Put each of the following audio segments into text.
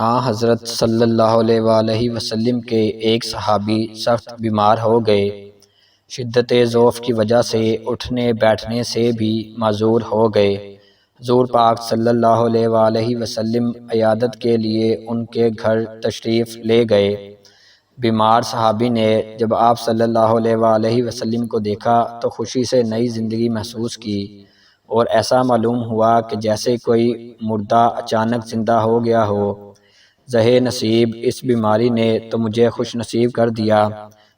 حضرت صلی اللہ علیہ وآلہ وسلم کے ایک صحابی سخت بیمار ہو گئے۔ شدت ضعف کی وجہ سے اٹھنے بیٹھنے سے بھی معذور ہو گئے۔ حضور پاک صلی اللہ علیہ وآلہ وسلم عیادت کے لیے ان کے گھر تشریف لے گئے۔ بیمار صحابی نے جب آپ صلی اللہ علیہ وآلہ وسلم کو دیکھا تو خوشی سے نئی زندگی محسوس کی، اور ایسا معلوم ہوا کہ جیسے کوئی مردہ اچانک زندہ ہو گیا ہو۔ زہے نصیب، اس بیماری نے تو مجھے خوش نصیب کر دیا،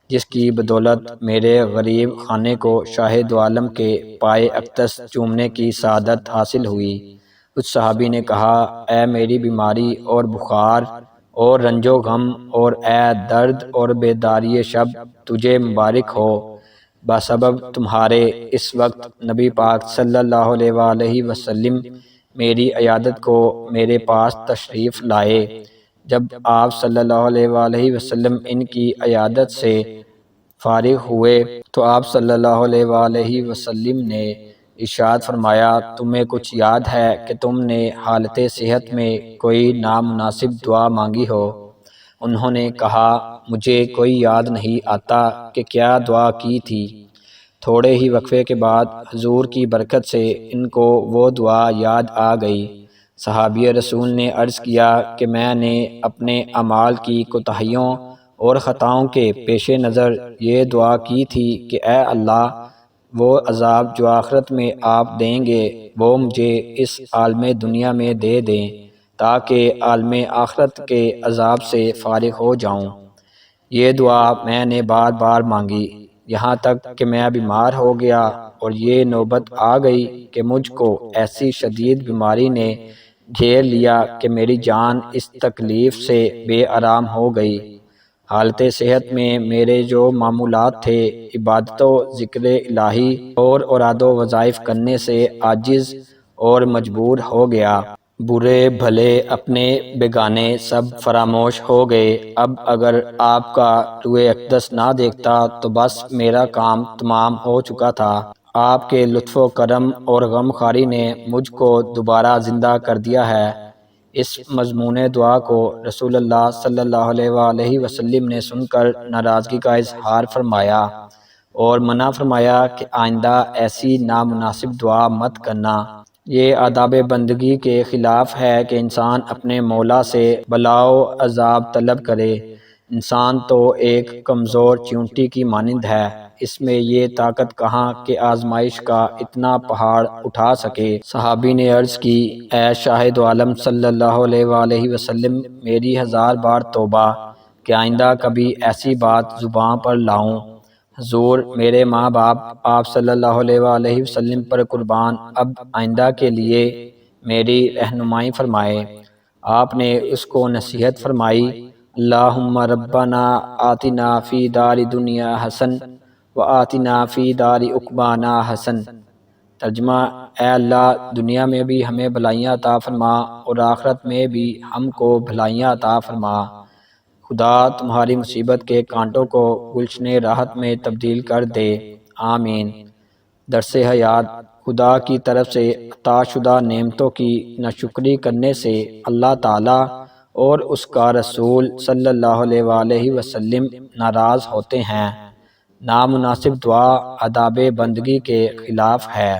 جس کی بدولت میرے غریب خانے کو شاہ دو عالم کے پائے اقدس چومنے کی سعادت حاصل ہوئی۔ اس صحابی نے کہا، اے میری بیماری اور بخار اور رنج و غم، اور اے درد اور بیداری شب، تجھے مبارک ہو، بسبب تمہارے اس وقت نبی پاک صلی اللہ علیہ وآلہ وسلم میری عیادت کو میرے پاس تشریف لائے۔ جب آپ صلی اللہ علیہ وآلہ وسلم ان کی عیادت سے فارغ ہوئے تو آپ صلی اللہ علیہ وآلہ وسلم نے ارشاد فرمایا، تمہیں کچھ یاد ہے کہ تم نے حالت صحت میں کوئی نامناسب دعا مانگی ہو؟ انہوں نے کہا، مجھے کوئی یاد نہیں آتا کہ کیا دعا کی تھی۔ تھوڑے ہی وقفے کے بعد حضور کی برکت سے ان کو وہ دعا یاد آ گئی۔ صحابی رسول نے عرض کیا کہ میں نے اپنے اعمال کی کوتاہیوں اور خطاؤں کے پیش نظر یہ دعا کی تھی کہ اے اللہ، وہ عذاب جو آخرت میں آپ دیں گے وہ مجھے اس عالم دنیا میں دے دیں، تاکہ عالم آخرت کے عذاب سے فارغ ہو جاؤں۔ یہ دعا میں نے بار بار مانگی، یہاں تک کہ میں بیمار ہو گیا، اور یہ نوبت آ گئی کہ مجھ کو ایسی شدید بیماری نے گھیر لیا کہ میری جان اس تکلیف سے بے آرام ہو گئی۔ حالت صحت میں میرے جو معمولات تھے، عبادت و ذکر الہی اور اوراد و وظائف کرنے سے عاجز اور مجبور ہو گیا۔ برے بھلے اپنے بیگانے سب فراموش ہو گئے۔ اب اگر آپ کا روئے اقدس نہ دیکھتا تو بس میرا کام تمام ہو چکا تھا۔ آپ کے لطف و کرم اور غم خاری نے مجھ کو دوبارہ زندہ کر دیا ہے۔ اس مضمون دعا کو رسول اللہ صلی اللہ علیہ وآلہ وسلم نے سن کر ناراضگی کا اظہار فرمایا اور منع فرمایا کہ آئندہ ایسی نامناسب دعا مت کرنا۔ یہ آداب بندگی کے خلاف ہے کہ انسان اپنے مولا سے بلا و عذاب طلب کرے۔ انسان تو ایک کمزور چیونٹی کی مانند ہے، اس میں یہ طاقت کہاں کہ آزمائش کا اتنا پہاڑ اٹھا سکے۔ صحابی نے عرض کی، اے شاہ دو عالم صلی اللہ علیہ وآلہ وسلم، میری ہزار بار توبہ کہ آئندہ کبھی ایسی بات زباں پر لاؤں۔ حضور، میرے ماں باپ آپ صلی اللہ علیہ وآلہ وسلم پر قربان، اب آئندہ کے لیے میری رہنمائی فرمائے۔ آپ نے اس کو نصیحت فرمائی، اللہم ربنا آتنا فی دار دنیا حسن و آتنا فی دار عقبانا حسن۔ ترجمہ، اے اللہ، دنیا میں بھی ہمیں بھلائیاں عطا فرما اور آخرت میں بھی ہم کو بھلائیاں عطا فرما۔ خدا تمہاری مصیبت کے کانٹوں کو گلشن راحت میں تبدیل کر دے، آمین۔ درس حیات، خدا کی طرف سے عطا شدہ نعمتوں کی ناشکری کرنے سے اللہ تعالیٰ اور اس کا رسول صلی اللہ علیہ وآلہ وسلم ناراض ہوتے ہیں۔ نامناسب دعا آداب بندگی کے خلاف ہے۔